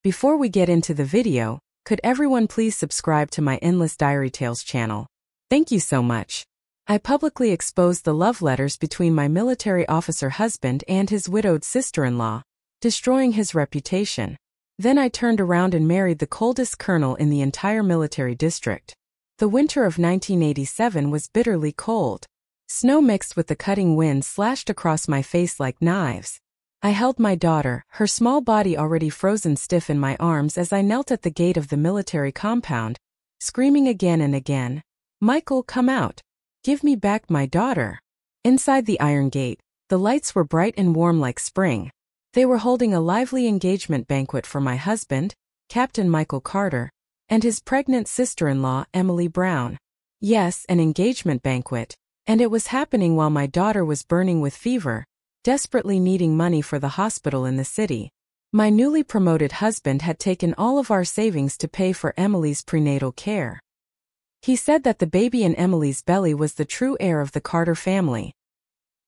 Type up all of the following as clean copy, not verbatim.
Before we get into the video, could everyone please subscribe to my Endless Diary Tales channel? Thank you so much. I publicly exposed the love letters between my military officer husband and his widowed sister-in-law, destroying his reputation. Then I turned around and married the coldest colonel in the entire military district. The winter of 1987 was bitterly cold. Snow mixed with the cutting wind slashed across my face like knives. I held my daughter, her small body already frozen stiff in my arms as I knelt at the gate of the military compound, screaming again and again, "Michael, come out! Give me back my daughter!" Inside the iron gate, the lights were bright and warm like spring. They were holding a lively engagement banquet for my husband, Captain Michael Carter, and his pregnant sister-in-law, Emily Brown. Yes, an engagement banquet, and it was happening while my daughter was burning with fever, desperately needing money for the hospital in the city. My newly promoted husband had taken all of our savings to pay for Emily's prenatal care. He said that the baby in Emily's belly was the true heir of the Carter family.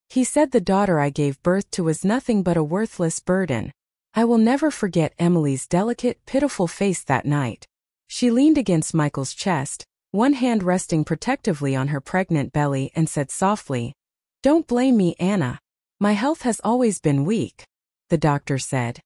He said the daughter I gave birth to was nothing but a worthless burden. I will never forget Emily's delicate, pitiful face that night. She leaned against Michael's chest, one hand resting protectively on her pregnant belly, and said softly, "Don't blame me, Anna. My health has always been weak." The doctor said,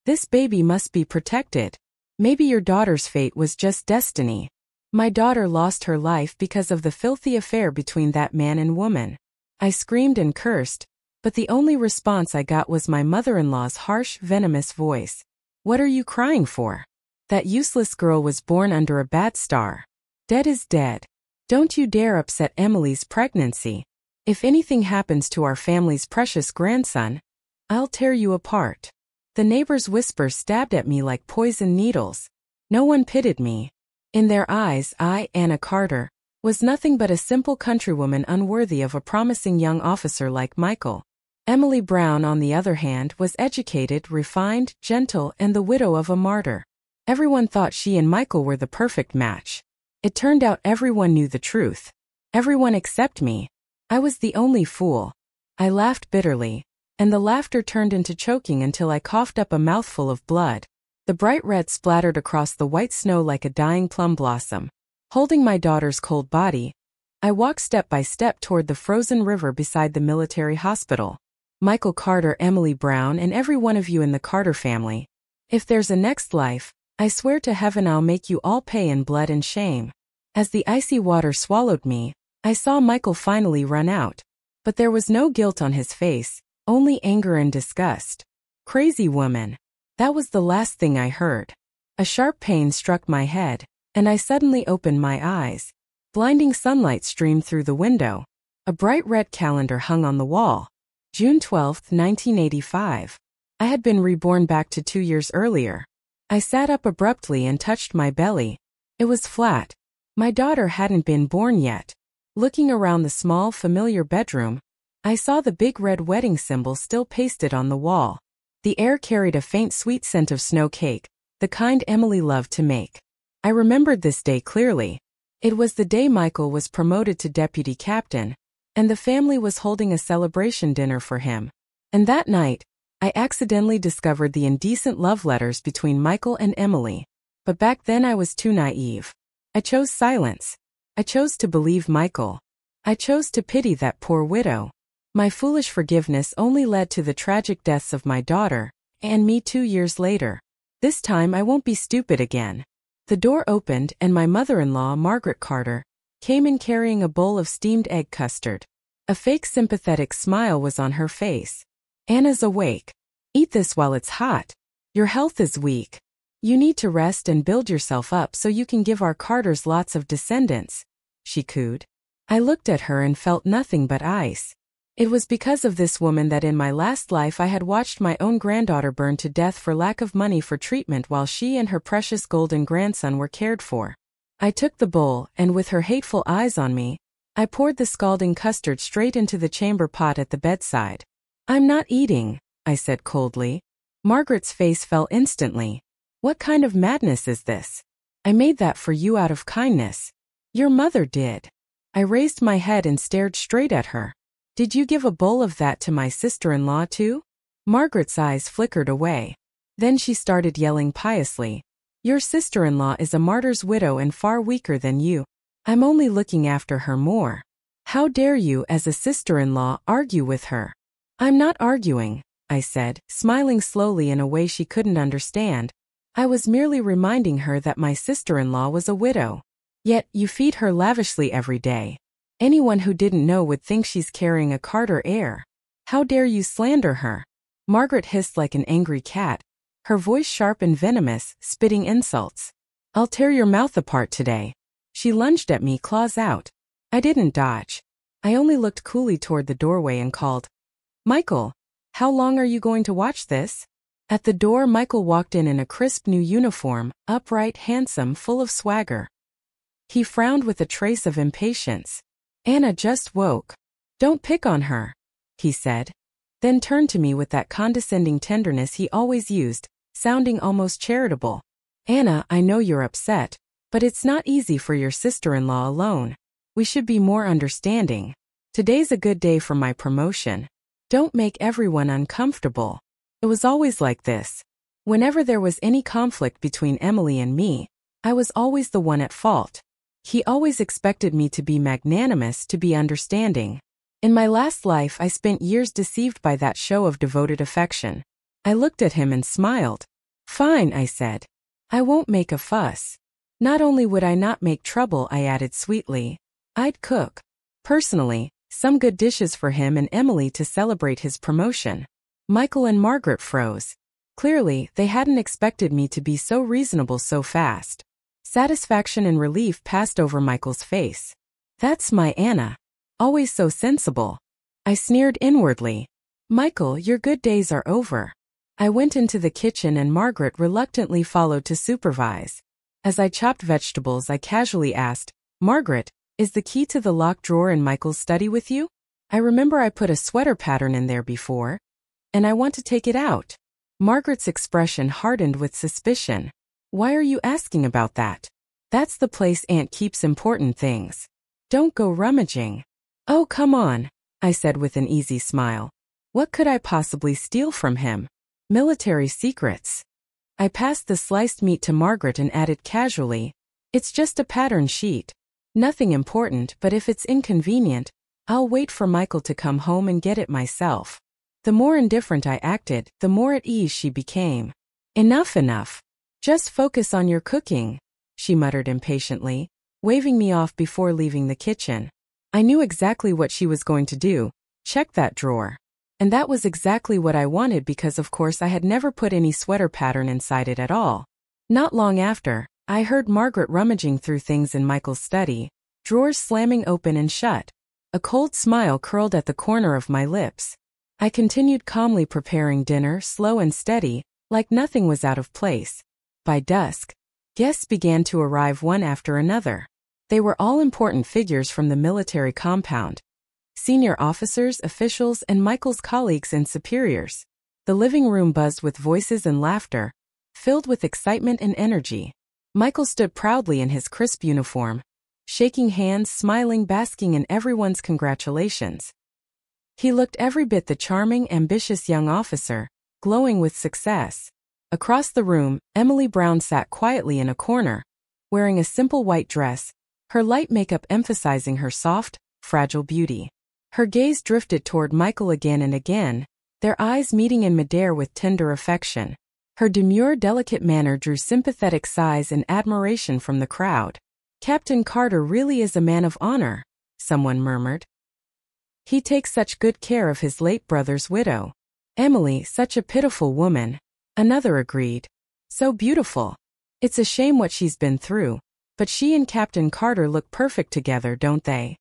"This baby must be protected. Maybe your daughter's fate was just destiny." My daughter lost her life because of the filthy affair between that man and woman. I screamed and cursed, but the only response I got was my mother-in-law's harsh, venomous voice. "What are you crying for? That useless girl was born under a bad star. Dead is dead. Don't you dare upset Emily's pregnancy. If anything happens to our family's precious grandson, I'll tear you apart." The neighbors' whispers stabbed at me like poison needles. No one pitied me. In their eyes, I, Anna Carter, was nothing but a simple countrywoman unworthy of a promising young officer like Michael. Emily Brown, on the other hand, was educated, refined, gentle, and the widow of a martyr. Everyone thought she and Michael were the perfect match. It turned out everyone knew the truth. Everyone except me. I was the only fool. I laughed bitterly, and the laughter turned into choking until I coughed up a mouthful of blood. The bright red splattered across the white snow like a dying plum blossom. Holding my daughter's cold body, I walked step by step toward the frozen river beside the military hospital. Michael Carter, Emily Brown, and every one of you in the Carter family. If there's a next life, I swear to heaven I'll make you all pay in blood and shame. As the icy water swallowed me, I saw Michael finally run out. But there was no guilt on his face, only anger and disgust. "Crazy woman." That was the last thing I heard. A sharp pain struck my head, and I suddenly opened my eyes. Blinding sunlight streamed through the window. A bright red calendar hung on the wall. June 12, 1985. I had been reborn back to 2 years earlier. I sat up abruptly and touched my belly. It was flat. My daughter hadn't been born yet. Looking around the small, familiar bedroom, I saw the big red wedding symbol still pasted on the wall. The air carried a faint sweet scent of snow cake, the kind Emily loved to make. I remembered this day clearly. It was the day Michael was promoted to deputy captain, and the family was holding a celebration dinner for him. And that night, I accidentally discovered the indecent love letters between Michael and Emily. But back then I was too naive. I chose silence. I chose to believe Michael. I chose to pity that poor widow. My foolish forgiveness only led to the tragic deaths of my daughter, and me 2 years later. This time I won't be stupid again. The door opened and my mother-in-law, Margaret Carter, came in carrying a bowl of steamed egg custard. A fake sympathetic smile was on her face. "Anna's awake. Eat this while it's hot. Your health is weak. You need to rest and build yourself up so you can give our Carters lots of descendants," she cooed. I looked at her and felt nothing but ice. It was because of this woman that in my last life I had watched my own granddaughter burn to death for lack of money for treatment while she and her precious golden grandson were cared for. I took the bowl, and with her hateful eyes on me, I poured the scalding custard straight into the chamber pot at the bedside. "I'm not eating," I said coldly. Margaret's face fell instantly. "What kind of madness is this? I made that for you out of kindness. Your mother did." I raised my head and stared straight at her. "Did you give a bowl of that to my sister-in-law too?" Margaret's eyes flickered away. Then she started yelling piously. Your sister-in-law is a martyr's widow and far weaker than you. I'm only looking after her more. How dare you, as a sister-in-law, argue with her? I'm not arguing, I said, smiling slowly in a way she couldn't understand. I was merely reminding her that my sister-in-law was a widow. Yet, you feed her lavishly every day. Anyone who didn't know would think she's carrying a Carter heir. How dare you slander her? Margaret hissed like an angry cat, her voice sharp and venomous, spitting insults. I'll tear your mouth apart today. She lunged at me, claws out. I didn't dodge. I only looked coolly toward the doorway and called, Michael, how long are you going to watch this? At the door, Michael walked in a crisp new uniform, upright, handsome, full of swagger. He frowned with a trace of impatience. Anna just woke. Don't pick on her, he said, then turned to me with that condescending tenderness he always used, sounding almost charitable. Anna, I know you're upset, but it's not easy for your sister-in-law alone. We should be more understanding. Today's a good day for my promotion. Don't make everyone uncomfortable. It was always like this. Whenever there was any conflict between Emily and me, I was always the one at fault. He always expected me to be magnanimous, to be understanding. In my last life, I spent years deceived by that show of devoted affection. I looked at him and smiled. Fine, I said. I won't make a fuss. Not only would I not make trouble, I added sweetly, I'd cook. Personally, some good dishes for him and Emily to celebrate his promotion. Michael and Margaret froze. Clearly, they hadn't expected me to be so reasonable so fast. Satisfaction and relief passed over Michael's face. That's my Anna. Always so sensible. I sneered inwardly. Michael, your good days are over. I went into the kitchen and Margaret reluctantly followed to supervise. As I chopped vegetables, I casually asked, Margaret, is the key to the locked drawer in Michael's study with you? I remember I put a sweater pattern in there before, and I want to take it out. Margaret's expression hardened with suspicion. Why are you asking about that? That's the place Aunt keeps important things. Don't go rummaging. Oh, come on, I said with an easy smile. What could I possibly steal from him? Military secrets. I passed the sliced meat to Margaret and added casually, it's just a pattern sheet. Nothing important, but if it's inconvenient, I'll wait for Michael to come home and get it myself. The more indifferent I acted, the more at ease she became. Enough. Just focus on your cooking, she muttered impatiently, waving me off before leaving the kitchen. I knew exactly what she was going to do, check that drawer. And that was exactly what I wanted because of course I had never put any sweater pattern inside it at all. Not long after, I heard Margaret rummaging through things in Michael's study, drawers slamming open and shut. A cold smile curled at the corner of my lips. I continued calmly preparing dinner, slow and steady, like nothing was out of place. By dusk, guests began to arrive one after another. They were all important figures from the military compound. Senior officers, officials, and Michael's colleagues and superiors. The living room buzzed with voices and laughter, filled with excitement and energy. Michael stood proudly in his crisp uniform, shaking hands, smiling, basking in everyone's congratulations. He looked every bit the charming, ambitious young officer, glowing with success. Across the room, Emily Brown sat quietly in a corner, wearing a simple white dress, her light makeup emphasizing her soft, fragile beauty. Her gaze drifted toward Michael again and again, their eyes meeting in midair with tender affection. Her demure, delicate manner drew sympathetic sighs and admiration from the crowd. Captain Carter really is a man of honor, someone murmured. He takes such good care of his late brother's widow. Emily, such a pitiful woman, another agreed. So beautiful. It's a shame what she's been through, but she and Captain Carter look perfect together, don't they?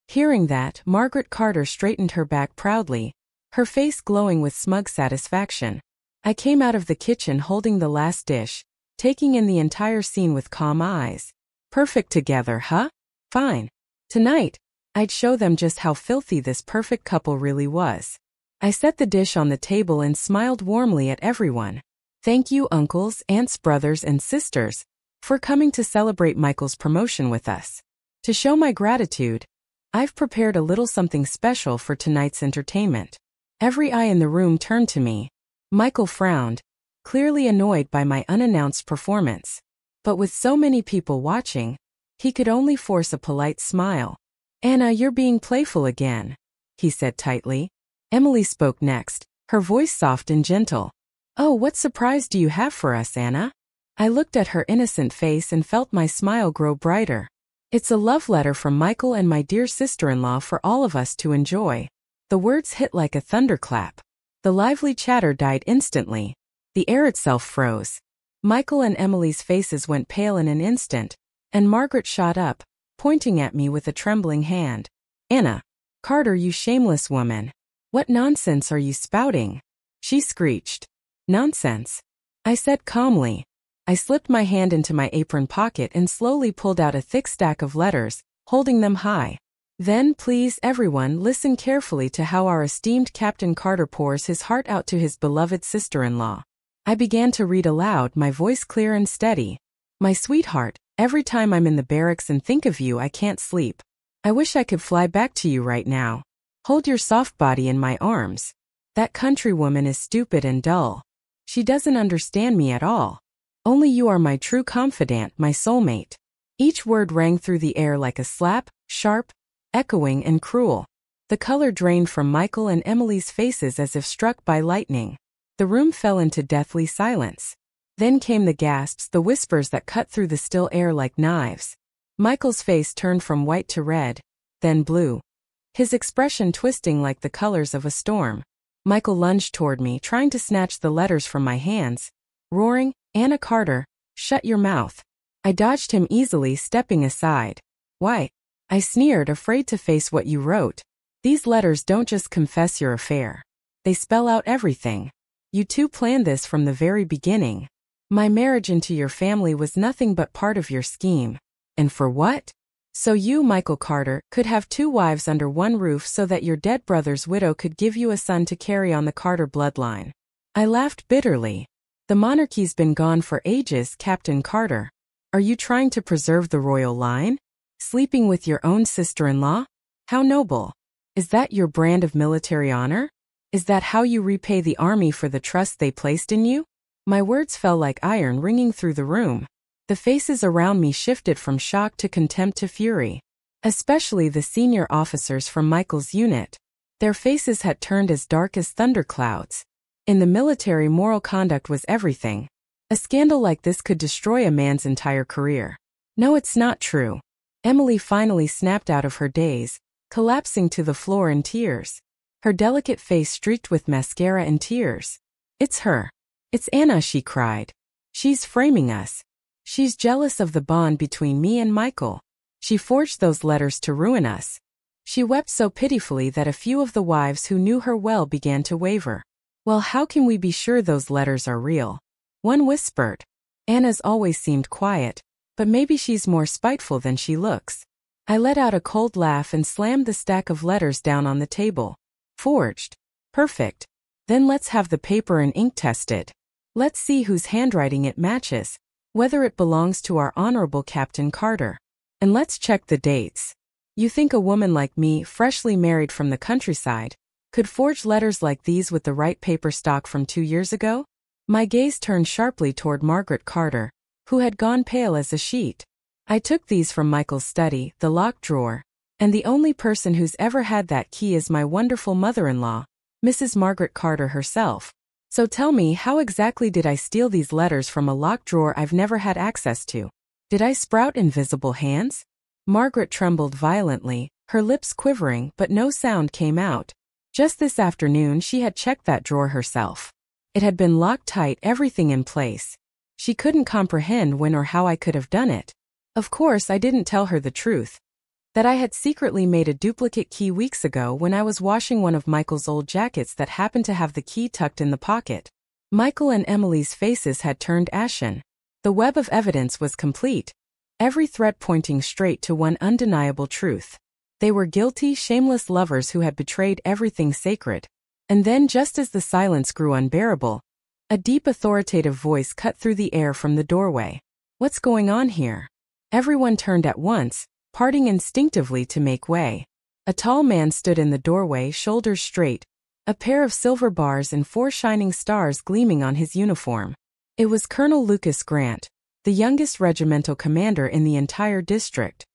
Hearing that, Margaret Carter straightened her back proudly, her face glowing with smug satisfaction. I came out of the kitchen holding the last dish, taking in the entire scene with calm eyes. Perfect together, huh? Fine. Tonight, I'd show them just how filthy this perfect couple really was. I set the dish on the table and smiled warmly at everyone. Thank you, uncles, aunts, brothers, and sisters, for coming to celebrate Michael's promotion with us. To show my gratitude, I've prepared a little something special for tonight's entertainment. Every eye in the room turned to me. Michael frowned, clearly annoyed by my unannounced performance. But with so many people watching, he could only force a polite smile. "Anna, you're being playful again," he said tightly. Emily spoke next, her voice soft and gentle. "Oh, what surprise do you have for us, Anna?" I looked at her innocent face and felt my smile grow brighter. "It's a love letter from Michael and my dear sister-in-law for all of us to enjoy." The words hit like a thunderclap. The lively chatter died instantly. The air itself froze. Michael and Emily's faces went pale in an instant, and Margaret shot up, pointing at me with a trembling hand. "Anna Carter, you shameless woman. What nonsense are you spouting?" she screeched. "Nonsense," I said calmly. I slipped my hand into my apron pocket and slowly pulled out a thick stack of letters, holding them high. "Then, please everyone, listen carefully to how our esteemed Captain Carter pours his heart out to his beloved sister-in-law." I began to read aloud, my voice clear and steady. "My sweetheart, every time I'm in the barracks and think of you, I can't sleep. I wish I could fly back to you right now. Hold your soft body in my arms. That countrywoman is stupid and dull. She doesn't understand me at all. Only you are my true confidant, my soulmate." Each word rang through the air like a slap, sharp, echoing and cruel. The color drained from Michael and Emily's faces as if struck by lightning. The room fell into deathly silence. Then came the gasps, the whispers that cut through the still air like knives. Michael's face turned from white to red, then blue, his expression twisting like the colors of a storm. Michael lunged toward me, trying to snatch the letters from my hands, roaring, "Anna Carter, shut your mouth." I dodged him easily, stepping aside. "Why?" I sneered, afraid to face what you wrote. "These letters don't just confess your affair. They spell out everything. You two planned this from the very beginning. My marriage into your family was nothing but part of your scheme. And for what? So you, Michael Carter, could have 2 wives under one roof so that your dead brother's widow could give you a son to carry on the Carter bloodline." I laughed bitterly. "The monarchy's been gone for ages, Captain Carter. Are you trying to preserve the royal line? Sleeping with your own sister-in-law? How noble. Is that your brand of military honor? Is that how you repay the army for the trust they placed in you?" My words fell like iron ringing through the room. The faces around me shifted from shock to contempt to fury. Especially the senior officers from Michael's unit. Their faces had turned as dark as thunderclouds. In the military, moral conduct was everything. A scandal like this could destroy a man's entire career. "No, it's not true." Emily finally snapped out of her daze, collapsing to the floor in tears. Her delicate face streaked with mascara and tears. "It's her. It's Anna," she cried. "She's framing us. She's jealous of the bond between me and Michael. She forged those letters to ruin us." She wept so pitifully that a few of the wives who knew her well began to waver. "Well, how can we be sure those letters are real?" one whispered. "Anna's always seemed quiet, but maybe she's more spiteful than she looks." I let out a cold laugh and slammed the stack of letters down on the table. "Forged. Perfect. Then let's have the paper and ink tested. Let's see whose handwriting it matches, whether it belongs to our honorable Captain Carter. And let's check the dates. You think a woman like me, freshly married from the countryside, could forge letters like these with the right paper stock from 2 years ago?" My gaze turned sharply toward Margaret Carter, who had gone pale as a sheet. "I took these from Michael's study, the locked drawer, and the only person who's ever had that key is my wonderful mother-in-law, Mrs. Margaret Carter herself. So tell me, how exactly did I steal these letters from a locked drawer I've never had access to? Did I sprout invisible hands?" Margaret trembled violently, her lips quivering, but no sound came out. Just this afternoon she had checked that drawer herself. It had been locked tight, everything in place. She couldn't comprehend when or how I could have done it. Of course I didn't tell her the truth. That I had secretly made a duplicate key weeks ago when I was washing one of Michael's old jackets that happened to have the key tucked in the pocket. Michael and Emily's faces had turned ashen. The web of evidence was complete. Every thread pointing straight to one undeniable truth. They were guilty, shameless lovers who had betrayed everything sacred. And then, just as the silence grew unbearable, a deep authoritative voice cut through the air from the doorway. "What's going on here?" Everyone turned at once, parting instinctively to make way. A tall man stood in the doorway, shoulders straight, a pair of silver bars and 4 shining stars gleaming on his uniform. It was Colonel Lucas Grant, the youngest regimental commander in the entire district.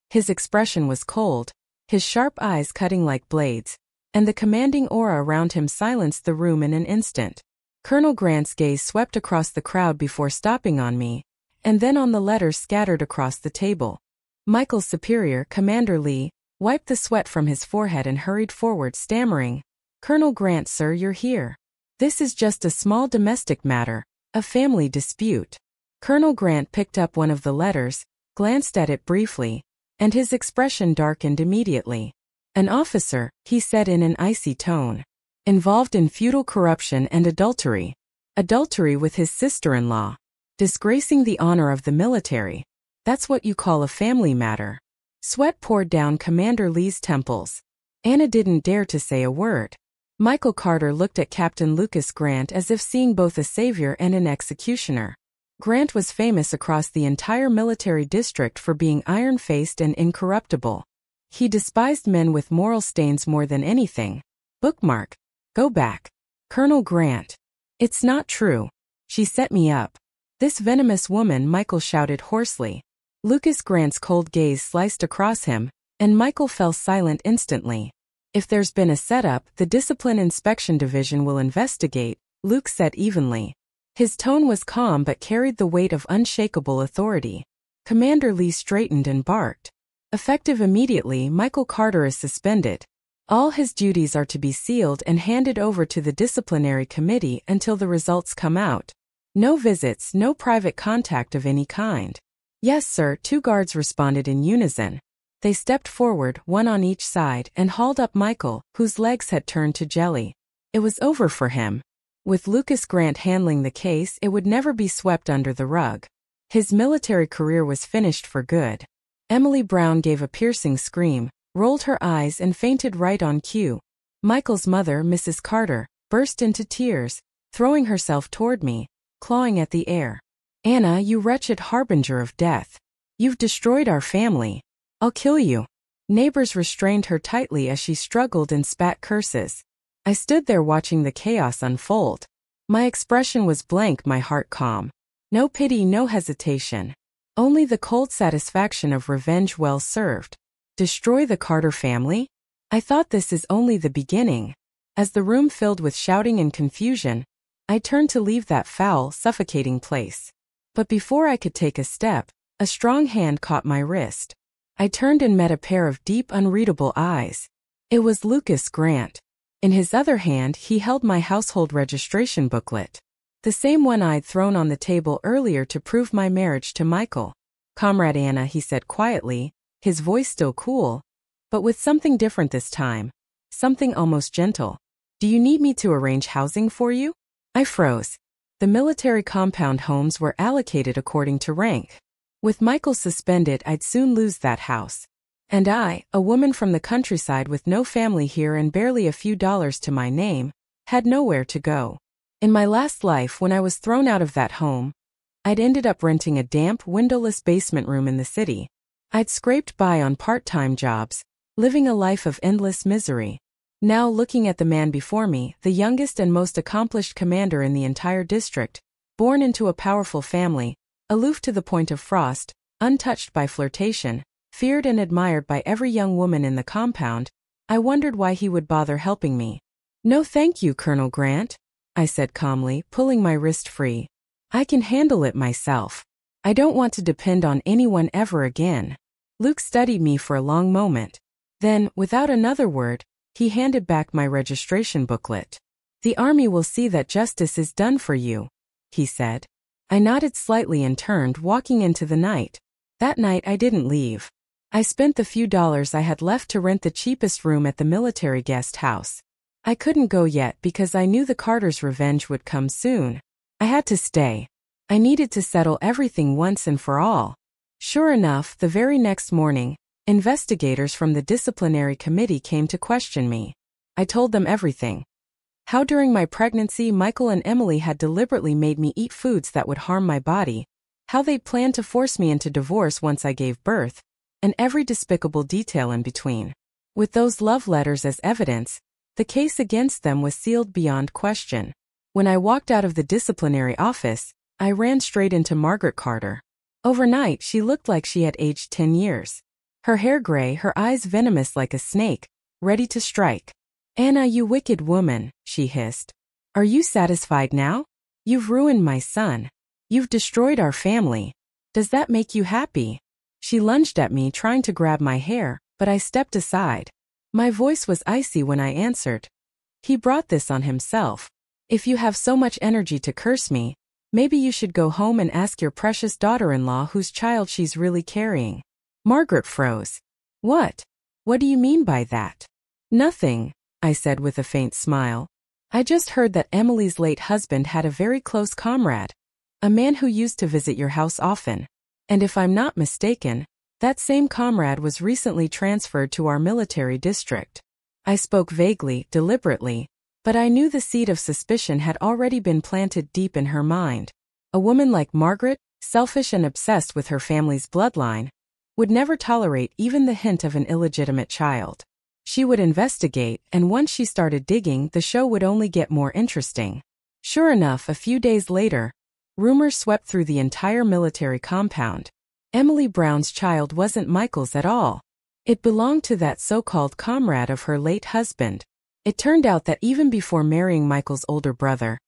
His expression was cold, his sharp eyes cutting like blades, and the commanding aura around him silenced the room in an instant. Colonel Grant's gaze swept across the crowd before stopping on me, and then on the letters scattered across the table. Michael's superior, Commander Lee, wiped the sweat from his forehead and hurried forward, stammering, "Colonel Grant, sir, you're here. This is just a small domestic matter, a family dispute." Colonel Grant picked up one of the letters, glanced at it briefly, and his expression darkened immediately. "An officer," he said in an icy tone, "involved in feudal corruption and adultery. Adultery with his sister-in-law. Disgracing the honor of the military. That's what you call a family matter." Sweat poured down Commander Lee's temples. Anna didn't dare to say a word. Michael Carter looked at Captain Lucas Grant as if seeing both a savior and an executioner. Grant was famous across the entire military district for being iron-faced and incorruptible. He despised men with moral stains more than anything. Bookmark. Go back. Colonel Grant. It's not true. She set me up. This venomous woman, Michael shouted hoarsely. Lucas Grant's cold gaze sliced across him, and Michael fell silent instantly. "If there's been a setup, the Discipline Inspection Division will investigate," Luke said evenly. His tone was calm but carried the weight of unshakable authority. Commander Lee straightened and barked. "Effective immediately, Michael Carter is suspended. All his duties are to be sealed and handed over to the disciplinary committee until the results come out. No visits, no private contact of any kind." "Yes, sir," 2 guards responded in unison. They stepped forward, one on each side, and hauled up Michael, whose legs had turned to jelly. It was over for him. With Lucas Grant handling the case, it would never be swept under the rug. His military career was finished for good. Emily Brown gave a piercing scream, rolled her eyes and fainted right on cue. Michael's mother, Mrs. Carter, burst into tears, throwing herself toward me, clawing at the air. "Anna, you wretched harbinger of death. You've destroyed our family. I'll kill you." Neighbors restrained her tightly as she struggled and spat curses. I stood there watching the chaos unfold. My expression was blank, my heart calm. No pity, no hesitation. Only the cold satisfaction of revenge well served. Destroy the Carter family? I thought this is only the beginning. As the room filled with shouting and confusion, I turned to leave that foul, suffocating place. But before I could take a step, a strong hand caught my wrist. I turned and met a pair of deep, unreadable eyes. It was Lucas Grant. In his other hand, he held my household registration booklet. The same one I'd thrown on the table earlier to prove my marriage to Michael. "Comrade Anna," he said quietly, his voice still cool, but with something different this time. Something almost gentle. "Do you need me to arrange housing for you?" I froze. The military compound homes were allocated according to rank. With Michael suspended, I'd soon lose that house. And I, a woman from the countryside with no family here and barely a few dollars to my name, had nowhere to go. In my last life, when I was thrown out of that home, I'd ended up renting a damp, windowless basement room in the city. I'd scraped by on part-time jobs, living a life of endless misery. Now, looking at the man before me, the youngest and most accomplished commander in the entire district, born into a powerful family, aloof to the point of frost, untouched by flirtation, feared and admired by every young woman in the compound, I wondered why he would bother helping me. "No thank you, Colonel Grant," I said calmly, pulling my wrist free. "I can handle it myself. I don't want to depend on anyone ever again." Luke studied me for a long moment. Then, without another word, he handed back my registration booklet. "The Army will see that justice is done for you," he said. I nodded slightly and turned, walking into the night. That night I didn't leave. I spent the few dollars I had left to rent the cheapest room at the military guest house. I couldn't go yet because I knew the Carters' revenge would come soon. I had to stay. I needed to settle everything once and for all. Sure enough, the very next morning, investigators from the disciplinary committee came to question me. I told them everything. How during my pregnancy Michael and Emily had deliberately made me eat foods that would harm my body, how they planned to force me into divorce once I gave birth, and every despicable detail in between. With those love letters as evidence, The case against them was sealed beyond question. When I walked out of the disciplinary office, I ran straight into Margaret Carter. Overnight, she looked like she had aged 10 years. Her hair gray, her eyes venomous like a snake, ready to strike. "Anna, you wicked woman," she hissed. "Are you satisfied now? You've ruined my son. You've destroyed our family. Does that make you happy?" She lunged at me, trying to grab my hair, but I stepped aside. My voice was icy when I answered. "He brought this on himself. If you have so much energy to curse me, maybe you should go home and ask your precious daughter-in-law whose child she's really carrying." Margaret froze. "What? What do you mean by that?" "Nothing," I said with a faint smile. "I just heard that Emily's late husband had a very close comrade, a man who used to visit your house often. And if I'm not mistaken, that same comrade was recently transferred to our military district." I spoke vaguely, deliberately, but I knew the seed of suspicion had already been planted deep in her mind. A woman like Margaret, selfish and obsessed with her family's bloodline, would never tolerate even the hint of an illegitimate child. She would investigate, and once she started digging, the show would only get more interesting. Sure enough, a few days later, rumors swept through the entire military compound. Emily Brown's child wasn't Michael's at all. It belonged to that so-called comrade of her late husband. It turned out that even before marrying Michael's older brother,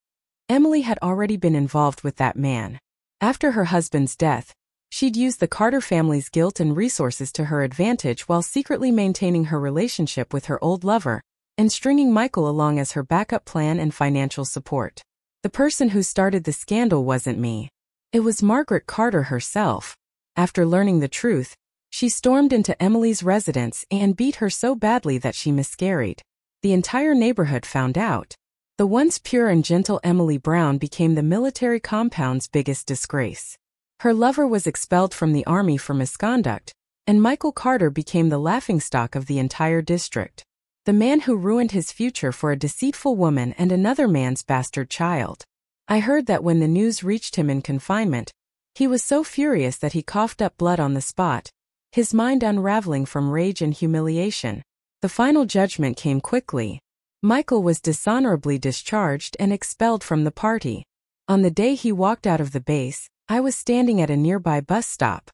Emily had already been involved with that man. After her husband's death, she'd used the Carter family's guilt and resources to her advantage while secretly maintaining her relationship with her old lover and stringing Michael along as her backup plan and financial support. The person who started the scandal wasn't me. It was Margaret Carter herself. After learning the truth, she stormed into Emily's residence and beat her so badly that she miscarried. The entire neighborhood found out. The once pure and gentle Emily Brown became the military compound's biggest disgrace. Her lover was expelled from the army for misconduct, and Michael Carter became the laughingstock of the entire district. The man who ruined his future for a deceitful woman and another man's bastard child. I heard that when the news reached him in confinement, he was so furious that he coughed up blood on the spot, his mind unraveling from rage and humiliation. The final judgment came quickly. Michael was dishonorably discharged and expelled from the party. On the day he walked out of the base, I was standing at a nearby bus stop.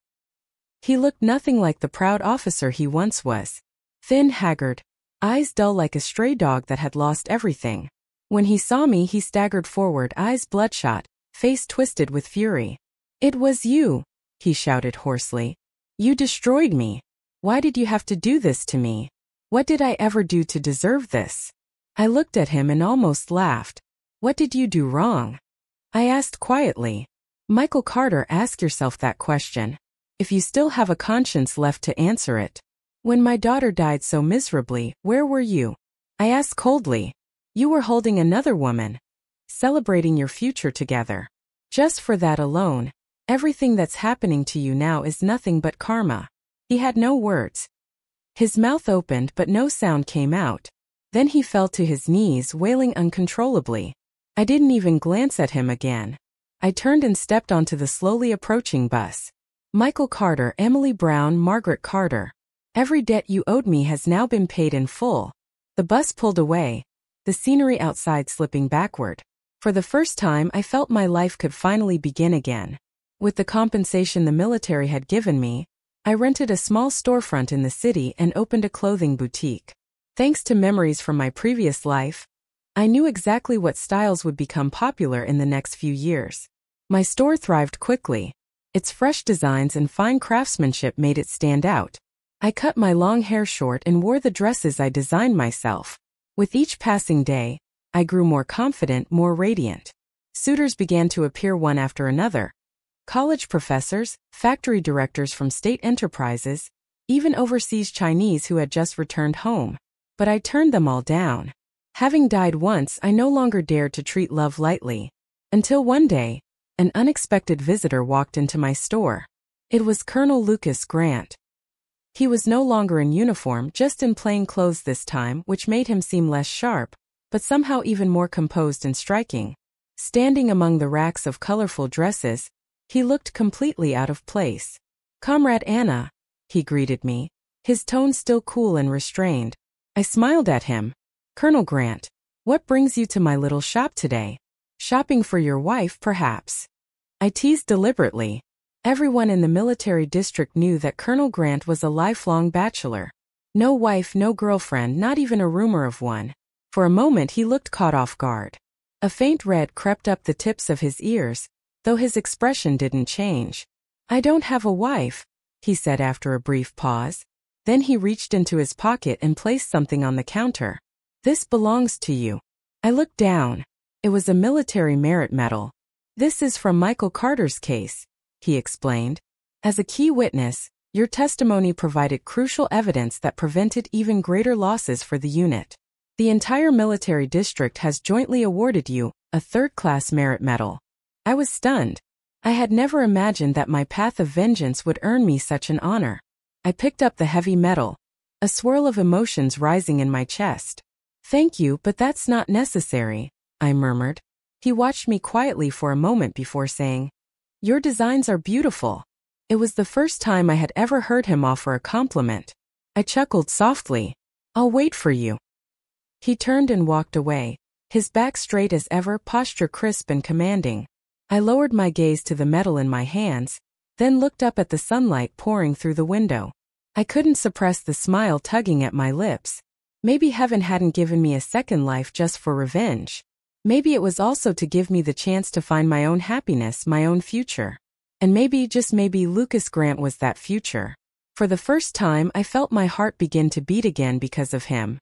He looked nothing like the proud officer he once was. Thin, haggard, eyes dull like a stray dog that had lost everything. When he saw me, he staggered forward, eyes bloodshot, face twisted with fury. "It was you," he shouted hoarsely. "You destroyed me. Why did you have to do this to me? What did I ever do to deserve this?" I looked at him and almost laughed. "What did you do wrong?" I asked quietly. "Michael Carter, ask yourself that question. If you still have a conscience left to answer it. When my daughter died so miserably, where were you?" I asked coldly. "You were holding another woman, celebrating your future together. Just for that alone, everything that's happening to you now is nothing but karma." He had no words. His mouth opened but no sound came out. Then he fell to his knees, wailing uncontrollably. I didn't even glance at him again. I turned and stepped onto the slowly approaching bus. "Michael Carter, Emily Brown, Margaret Carter. Every debt you owed me has now been paid in full." The bus pulled away, the scenery outside slipping backward. For the first time, I felt my life could finally begin again. With the compensation the military had given me, I rented a small storefront in the city and opened a clothing boutique. Thanks to memories from my previous life, I knew exactly what styles would become popular in the next few years. My store thrived quickly. Its fresh designs and fine craftsmanship made it stand out. I cut my long hair short and wore the dresses I designed myself. With each passing day, I grew more confident, more radiant. Suitors began to appear one after another. College professors, factory directors from state enterprises, even overseas Chinese who had just returned home. But I turned them all down. Having died once, I no longer dared to treat love lightly. Until one day, an unexpected visitor walked into my store. It was Colonel Lucas Grant. He was no longer in uniform, just in plain clothes this time, which made him seem less sharp, but somehow even more composed and striking. Standing among the racks of colorful dresses, he looked completely out of place. "Comrade Anna," he greeted me, his tone still cool and restrained. I smiled at him. Colonel Grant, what brings you to my little shop today? Shopping for your wife, perhaps? I teased deliberately. Everyone in the military district knew that Colonel Grant was a lifelong bachelor. No wife, no girlfriend, not even a rumor of one. For a moment he looked caught off guard. A faint red crept up the tips of his ears, though his expression didn't change. I don't have a wife, he said after a brief pause. Then he reached into his pocket and placed something on the counter. This belongs to you. I looked down. It was a military merit medal. This is from Michael Carter's case, he explained. As a key witness, your testimony provided crucial evidence that prevented even greater losses for the unit. The entire military district has jointly awarded you a third-class merit medal. I was stunned. I had never imagined that my path of vengeance would earn me such an honor. I picked up the heavy medal, a swirl of emotions rising in my chest. Thank you, but that's not necessary, I murmured. He watched me quietly for a moment before saying, your designs are beautiful. It was the first time I had ever heard him offer a compliment. I chuckled softly. I'll wait for you. He turned and walked away, his back straight as ever, posture crisp and commanding. I lowered my gaze to the medal in my hands, then looked up at the sunlight pouring through the window. I couldn't suppress the smile tugging at my lips. Maybe heaven hadn't given me a second life just for revenge. Maybe it was also to give me the chance to find my own happiness, my own future. And maybe, just maybe, Lucas Grant was that future. For the first time, I felt my heart begin to beat again because of him.